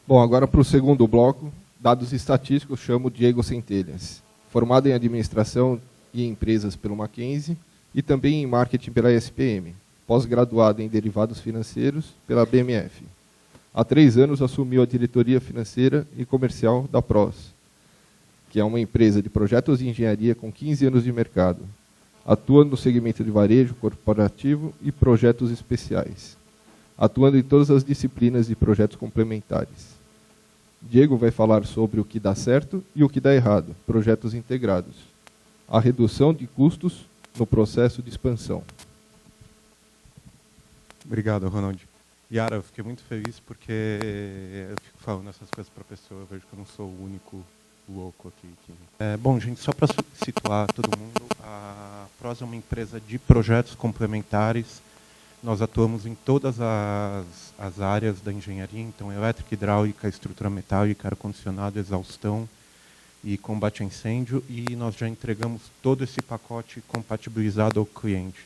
Bom, agora para o segundo bloco, dados estatísticos, chamo Diego Centelhas. Formado em administração e empresas pelo Mackenzie e também em marketing pela SPM. Pós-graduado em derivados financeiros pela BMF. Há 3 anos assumiu a diretoria financeira e comercial da PROS, que é uma empresa de projetos de engenharia com 15 anos de mercado. Atua no segmento de varejo corporativo e projetos especiais, atuando em todas as disciplinas de projetos complementares. Diego vai falar sobre o que dá certo e o que dá errado, projetos integrados. A redução de custos no processo de expansão. Obrigado, Ronald. Yara, eu fiquei muito feliz porque eu fico falando essas coisas para a pessoa, eu vejo que eu não sou o único louco aqui. Bom, gente, só para situar todo mundo, a PROS é uma empresa de projetos complementares. Nós atuamos em todas as áreas da engenharia, então elétrica, hidráulica, estrutura metálica, ar-condicionado, exaustão e combate a incêndio, e nós já entregamos todo esse pacote compatibilizado ao cliente.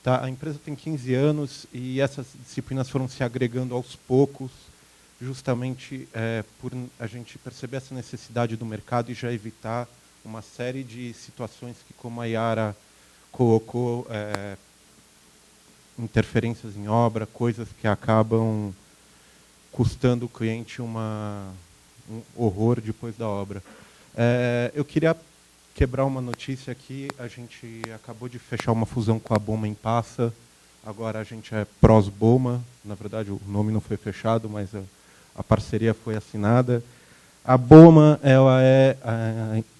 Tá? A empresa tem 15 anos e essas disciplinas foram se agregando aos poucos, justamente por a gente perceber essa necessidade do mercado e já evitar uma série de situações que, como a Yara colocou, interferências em obra, coisas que acabam custando o cliente um horror depois da obra. Eu queria quebrar uma notícia aqui. A gente acabou de fechar uma fusão com a Boma Impassa. Agora a gente é PROS Boma. Na verdade, o nome não foi fechado, mas a parceria foi assinada. A Boma, ela é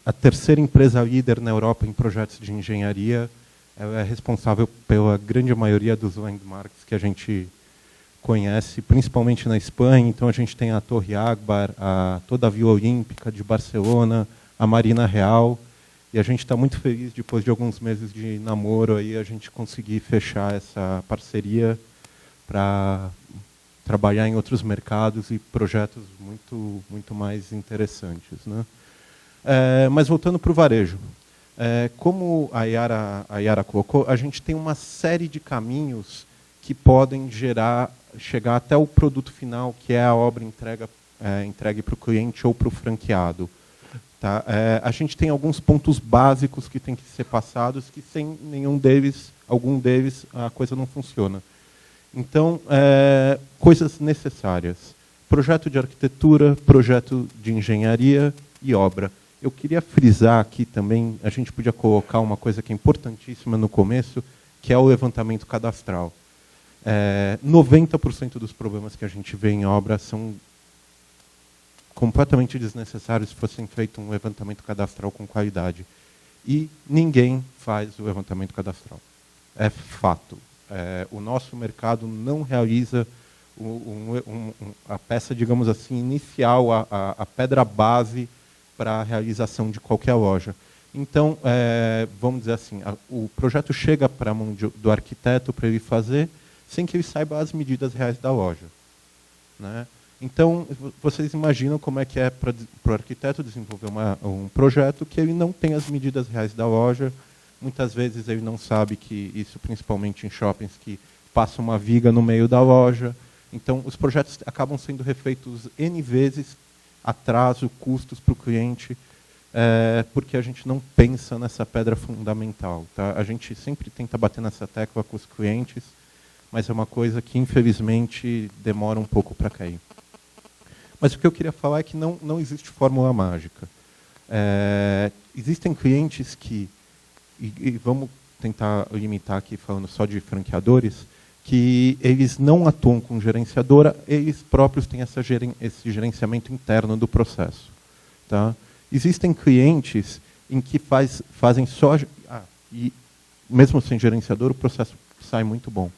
a terceira empresa líder na Europa em projetos de engenharia. Ela é responsável pela grande maioria dos landmarks que a gente conhece, principalmente na Espanha. Então a gente tem a Torre Agbar, toda a Vila Olímpica de Barcelona, a Marina Real. E a gente está muito feliz, depois de alguns meses de namoro, aí a gente conseguir fechar essa parceria para trabalhar em outros mercados e projetos muito mais interessantes, né? Mas voltando para o varejo. Como a Yara colocou, a gente tem uma série de caminhos que podem chegar até o produto final, que é a obra entregue para o cliente ou para o franqueado. Tá? A gente tem alguns pontos básicos que têm que ser passados, que sem algum deles, a coisa não funciona. Então, coisas necessárias. Projeto de arquitetura, projeto de engenharia e obra. Eu queria frisar aqui também, a gente podia colocar uma coisa que é importantíssima no começo, que é o levantamento cadastral. 90% dos problemas que a gente vê em obra são completamente desnecessários se fosse feito um levantamento cadastral com qualidade. E ninguém faz o levantamento cadastral. É fato. O nosso mercado não realiza a peça, digamos assim, inicial, a pedra base para a realização de qualquer loja. Então, vamos dizer assim, o projeto chega para a mão do arquiteto para ele fazer, sem que ele saiba as medidas reais da loja, né? Então, vocês imaginam como é que é para o arquiteto desenvolver um projeto que ele não tem as medidas reais da loja. Muitas vezes ele não sabe que isso, principalmente em shoppings, que passa uma viga no meio da loja. Então, os projetos acabam sendo refeitos N vezes, atraso, custos para o cliente, porque a gente não pensa nessa pedra fundamental. Tá? A gente sempre tenta bater nessa tecla com os clientes, mas é uma coisa que, infelizmente, demora um pouco para cair. Mas o que eu queria falar é que não existe fórmula mágica. Existem clientes que, e vamos tentar limitar aqui falando só de franqueadores, que eles não atuam com gerenciadora, eles próprios têm esse gerenciamento interno do processo. Tá? Existem clientes em que fazem só... e mesmo sem gerenciador, o processo sai muito bom.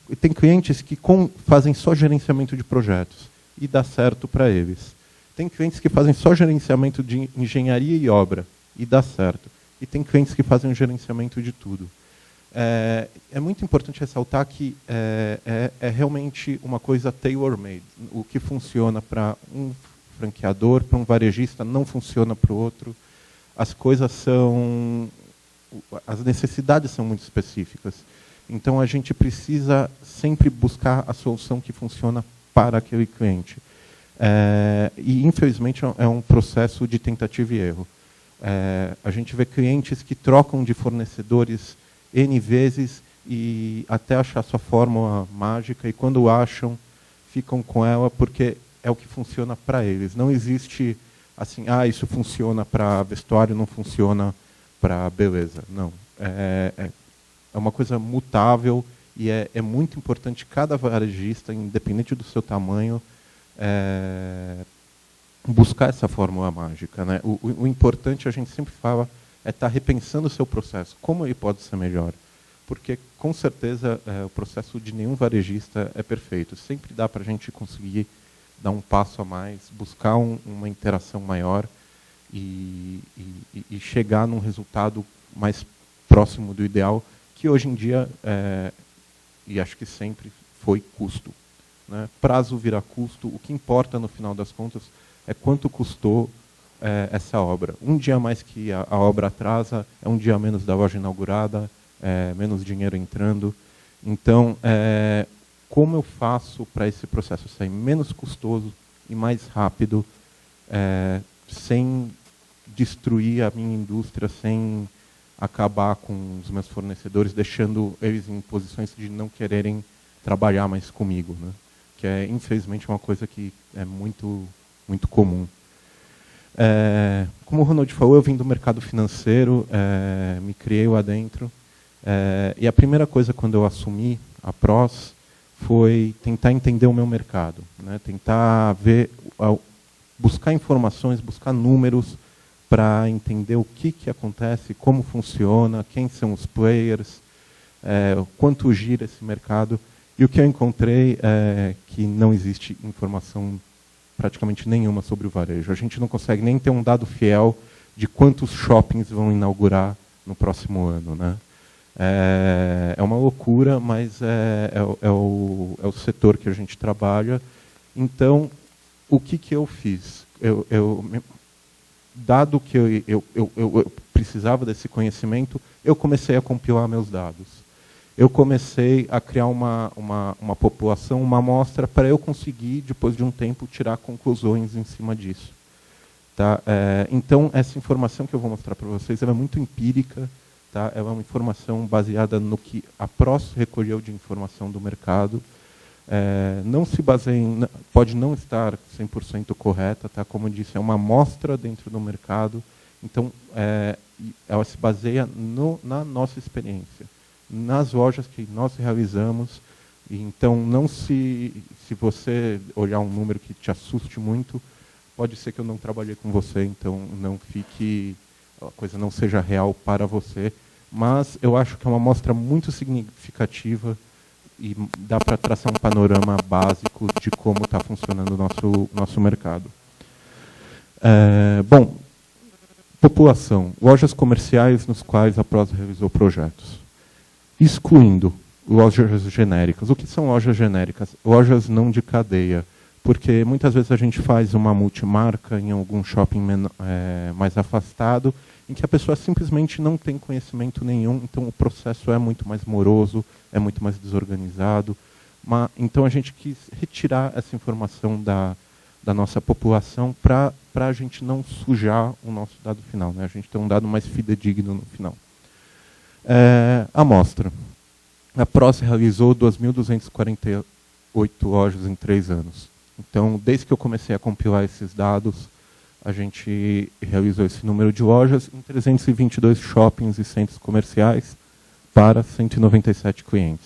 E tem clientes que fazem só gerenciamento de projetos e dá certo para eles. Tem clientes que fazem só gerenciamento de engenharia e obra e dá certo. E tem clientes que fazem um gerenciamento de tudo. É muito importante ressaltar que é realmente uma coisa tailor-made. O que funciona para um franqueador, para um varejista, não funciona para o outro. As necessidades são muito específicas. Então, a gente precisa sempre buscar a solução que funciona para aquele cliente. E, infelizmente, é um processo de tentativa e erro. A gente vê clientes que trocam de fornecedores N vezes e até achar sua fórmula mágica, e quando acham, ficam com ela porque é o que funciona para eles. Não existe assim, isso funciona para vestuário, não funciona para beleza. Não. É uma coisa mutável e é muito importante cada varejista, independente do seu tamanho, buscar essa fórmula mágica, né? O importante, a gente sempre fala, é estar repensando o seu processo, como ele pode ser melhor. Porque, com certeza, o processo de nenhum varejista é perfeito. Sempre dá para a gente conseguir dar um passo a mais, buscar uma interação maior e chegar num resultado mais próximo do ideal, que hoje em dia, e acho que sempre, foi custo. Né? Prazo vira custo. O que importa, no final das contas, é quanto custou essa obra. Um dia a mais que a obra atrasa, é um dia a menos da loja inaugurada, menos dinheiro entrando. Então, como eu faço para esse processo sair menos custoso e mais rápido, sem destruir a minha indústria, sem acabar com os meus fornecedores, deixando eles em posições de não quererem trabalhar mais comigo, né? Que é, infelizmente, uma coisa que é muito, muito comum. Como o Ronald falou, eu vim do mercado financeiro, me criei lá dentro, e a primeira coisa quando eu assumi a PROS foi tentar entender o meu mercado, né? Tentar ver, buscar informações, buscar números para entender o que acontece, como funciona, quem são os players, quanto gira esse mercado. E o que eu encontrei é que não existe informação praticamente nenhuma sobre o varejo. A gente não consegue nem ter um dado fiel de quantos shoppings vão inaugurar no próximo ano, né? É uma loucura, mas é o setor que a gente trabalha. Então, o que eu fiz? Dado que eu precisava desse conhecimento, eu comecei a compilar meus dados. Eu comecei a criar uma população, uma amostra, para eu conseguir, depois de um tempo, tirar conclusões em cima disso. Tá? Então, essa informação que eu vou mostrar para vocês é muito empírica. Tá? É uma informação baseada no que a PROS recolheu de informação do mercado. Não se baseia pode não estar 100% correta, tá? Como eu disse, é uma amostra dentro do mercado. Então, ela se baseia na nossa experiência, nas lojas que nós realizamos. Então, não se você olhar um número que te assuste muito, pode ser que eu não trabalhei com você, então não fique, a coisa não seja real para você. Mas eu acho que é uma amostra muito significativa e dá para traçar um panorama básico de como está funcionando o nosso mercado. Bom, população. Lojas comerciais nos quais a PROS realizou projetos. Excluindo lojas genéricas. O que são lojas genéricas? Lojas não de cadeia. Porque muitas vezes a gente faz uma multimarca em algum shopping mais afastado, em que a pessoa simplesmente não tem conhecimento nenhum, então o processo é muito mais moroso, é muito mais desorganizado. Então a gente quis retirar essa informação da nossa população para a gente não sujar o nosso dado final, né? A gente ter um dado mais fidedigno no final. Amostra. A PROS realizou 2.248 lojas em 3 anos. Então, desde que eu comecei a compilar esses dados, a gente realizou esse número de lojas em 322 shoppings e centros comerciais para 197 clientes.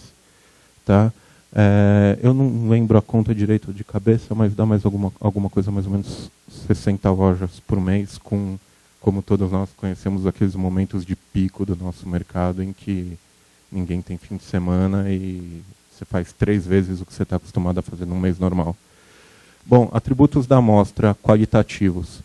Tá? Eu não lembro a conta direito de cabeça, mas dá mais alguma coisa, mais ou menos 60 lojas por mês, como todos nós conhecemos aqueles momentos de pico do nosso mercado, em que ninguém tem fim de semana e você faz 3 vezes o que você está acostumado a fazer num mês normal. Bom, atributos da amostra qualitativos.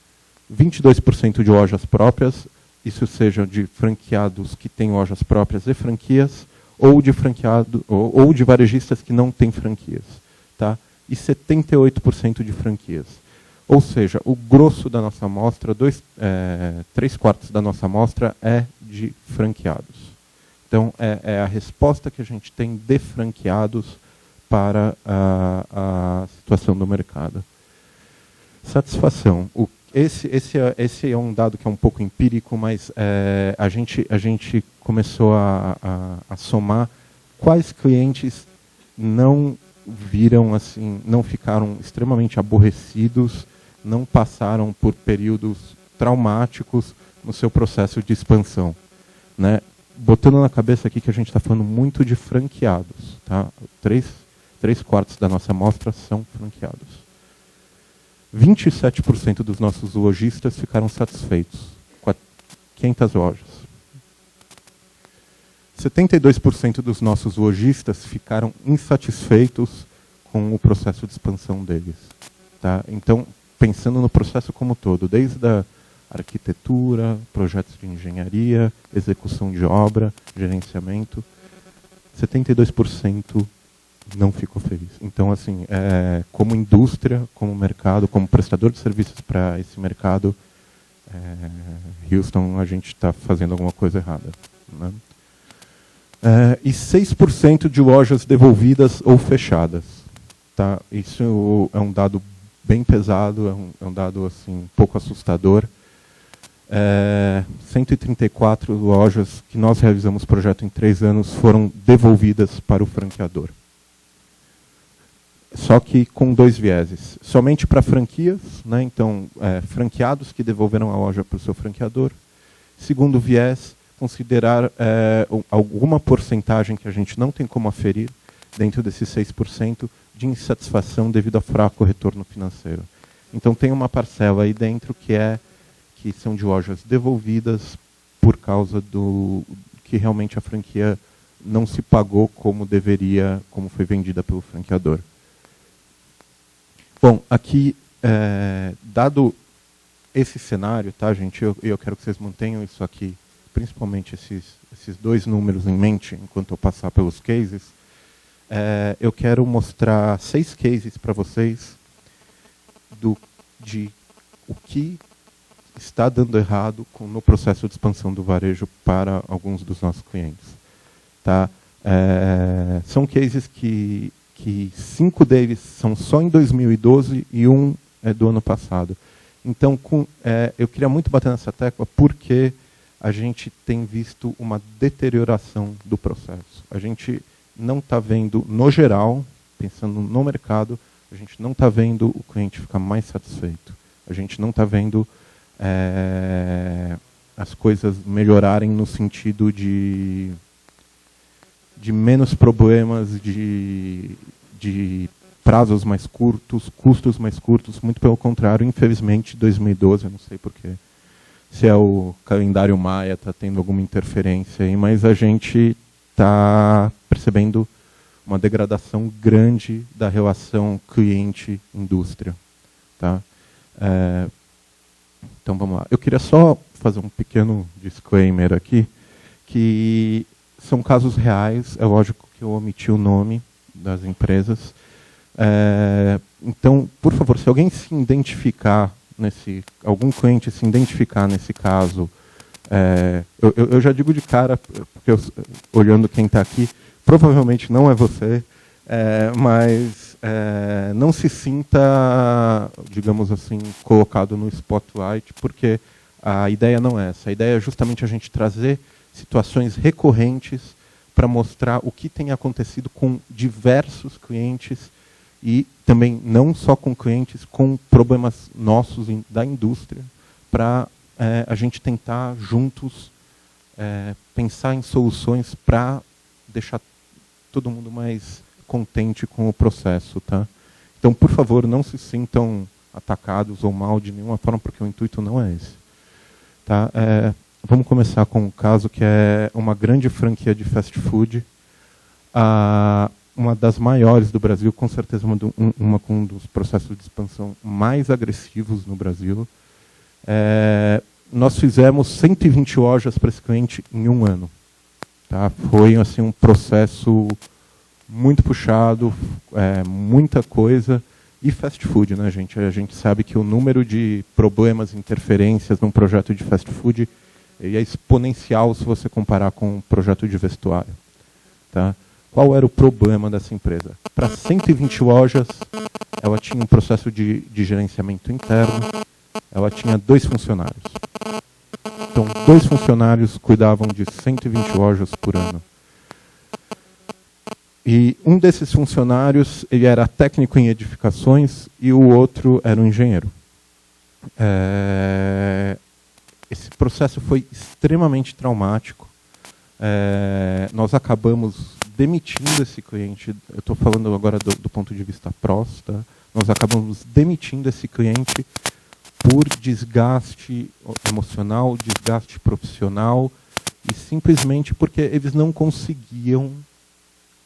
22% de lojas próprias, isso seja de franqueados que têm lojas próprias e franquias, ou de varejistas que não têm franquias. Tá? E 78% de franquias. Ou seja, o grosso da nossa amostra, 3/4 da nossa amostra é de franqueados. Então, é a resposta que a gente tem de franqueados para a situação do mercado. Satisfação. Esse é um dado que é um pouco empírico, mas a gente começou a somar quais clientes não viram assim, não ficaram extremamente aborrecidos, não passaram por períodos traumáticos no seu processo de expansão, né? Botando na cabeça aqui que a gente está falando muito de franqueados, tá? 3/4 da nossa amostra são franqueados. 27% dos nossos lojistas ficaram satisfeitos com 500 lojas. 72% dos nossos lojistas ficaram insatisfeitos com o processo de expansão deles. Tá? Então, pensando no processo como um todo, desde a arquitetura, projetos de engenharia, execução de obra, gerenciamento, 72% não ficou feliz. Então, assim, como indústria, como mercado, como prestador de serviços para esse mercado, Houston, a gente está fazendo alguma coisa errada. Né? E 6% de lojas devolvidas ou fechadas. Tá? Isso é um dado bem pesado, é um dado assim, um pouco assustador. 134 lojas que nós realizamos projeto em 3 anos foram devolvidas para o franqueador. Só que com 2 vieses. Somente para franquias, né? Então, franqueados que devolveram a loja para o seu franqueador. Segundo viés, considerar alguma porcentagem que a gente não tem como aferir, dentro desses 6%, de insatisfação devido a fraco retorno financeiro. Então, tem uma parcela aí dentro que são de lojas devolvidas por causa do que realmente a franquia não se pagou como deveria, como foi vendida pelo franqueador. Bom, aqui, dado esse cenário, tá, gente, eu quero que vocês mantenham isso aqui, principalmente esses 2 números em mente, enquanto eu passar pelos cases. Eu quero mostrar 6 cases para vocês de o que está dando errado no processo de expansão do varejo para alguns dos nossos clientes. Tá? São cases que 5 deles são só em 2012 e 1 é do ano passado. Então, eu queria muito bater nessa tecla porque a gente tem visto uma deterioração do processo. A gente não está vendo, no geral, pensando no mercado, a gente não está vendo o cliente ficar mais satisfeito. A gente não está vendo as coisas melhorarem no sentido de menos problemas, de prazos mais curtos, custos mais curtos. Muito pelo contrário, infelizmente, 2012, eu não sei porquê, se é o calendário maia, está tendo alguma interferência aí, mas a gente está percebendo uma degradação grande da relação cliente-indústria. Tá? Então, vamos lá. Eu queria só fazer um pequeno disclaimer aqui, que são casos reais, é lógico que eu omiti o nome das empresas. Então, por favor, se alguém se identificar algum cliente se identificar nesse caso, eu já digo de cara, porque olhando quem está aqui, provavelmente não é você, mas não se sinta, digamos assim, colocado no spotlight, porque a ideia não é essa. A ideia é justamente a gente trazer situações recorrentes para mostrar o que tem acontecido com diversos clientes e também não só com clientes, com problemas nossos da indústria, para a gente tentar juntos pensar em soluções para deixar todo mundo mais contente com o processo. Tá? Então, por favor, não se sintam atacados ou mal de nenhuma forma, porque o intuito não é esse. Tá? Vamos começar com um caso que é uma grande franquia de fast food, uma das maiores do Brasil, com certeza uma com um dos processos de expansão mais agressivos no Brasil. Nós fizemos 120 lojas para esse cliente em 1 ano. Tá? Foi assim, um processo muito puxado, muita coisa. E fast food, né, gente? A gente sabe que o número de problemas, interferências num projeto de fast food é exponencial se você comparar com um projeto de vestuário. Tá? Qual era o problema dessa empresa? Para 120 lojas, ela tinha um processo de gerenciamento interno, ela tinha 2 funcionários. Então, 2 funcionários cuidavam de 120 lojas por ano. E um desses funcionários, ele era técnico em edificações e o outro era um engenheiro. Esse processo foi extremamente traumático. Nós acabamos demitindo esse cliente, eu estou falando agora do ponto de vista PROS, tá? Nós acabamos demitindo esse cliente por desgaste emocional, desgaste profissional, e simplesmente porque eles não conseguiam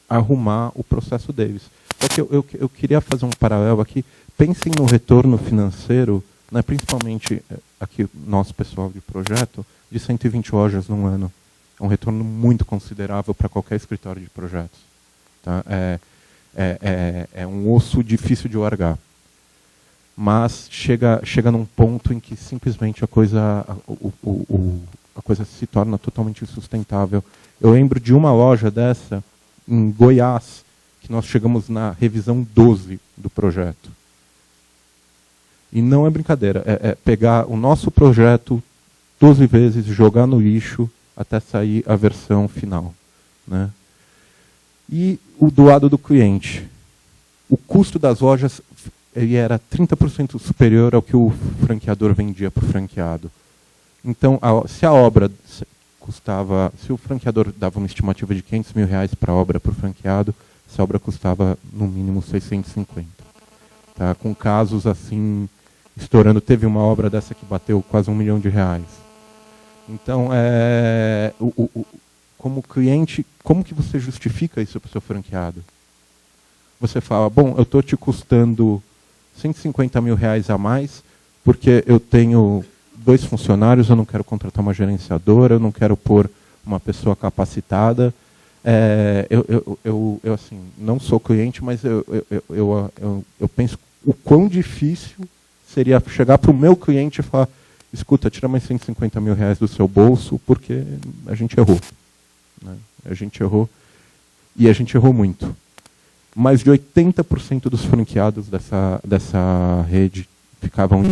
arrumar o processo deles. Só que eu queria fazer um paralelo aqui. Pensem no retorno financeiro, né, principalmente aqui, nosso pessoal de projeto, de 120 lojas num ano. É um retorno muito considerável para qualquer escritório de projetos. Tá? É um osso difícil de largar. Mas chega num ponto em que simplesmente a coisa se torna totalmente insustentável. Eu lembro de uma loja dessa, em Goiás, que nós chegamos na revisão 12 do projeto. E não é brincadeira, é pegar o nosso projeto 12 vezes, jogar no lixo, até sair a versão final. Né? E do lado do cliente, o custo das lojas ele era 30% superior ao que o franqueador vendia para o franqueado. Então, se a obra custava, se o franqueador dava uma estimativa de R$500 mil para a obra para o franqueado, essa obra custava no mínimo 650. Tá? Com casos assim, estourando, teve uma obra dessa que bateu quase R$1 milhão. Então, como cliente, como que você justifica isso para o seu franqueado? Você fala, bom, eu estou te custando R$150 mil a mais, porque eu tenho 2 funcionários, eu não quero contratar uma gerenciadora, eu não quero pôr uma pessoa capacitada. Eu assim, não sou cliente, mas eu penso o quão difícil seria chegar para o meu cliente e falar, escuta, tira mais R$150 mil do seu bolso, porque a gente errou. Né? A gente errou, e a gente errou muito. Mais de 80% dos franqueados dessa rede ficavam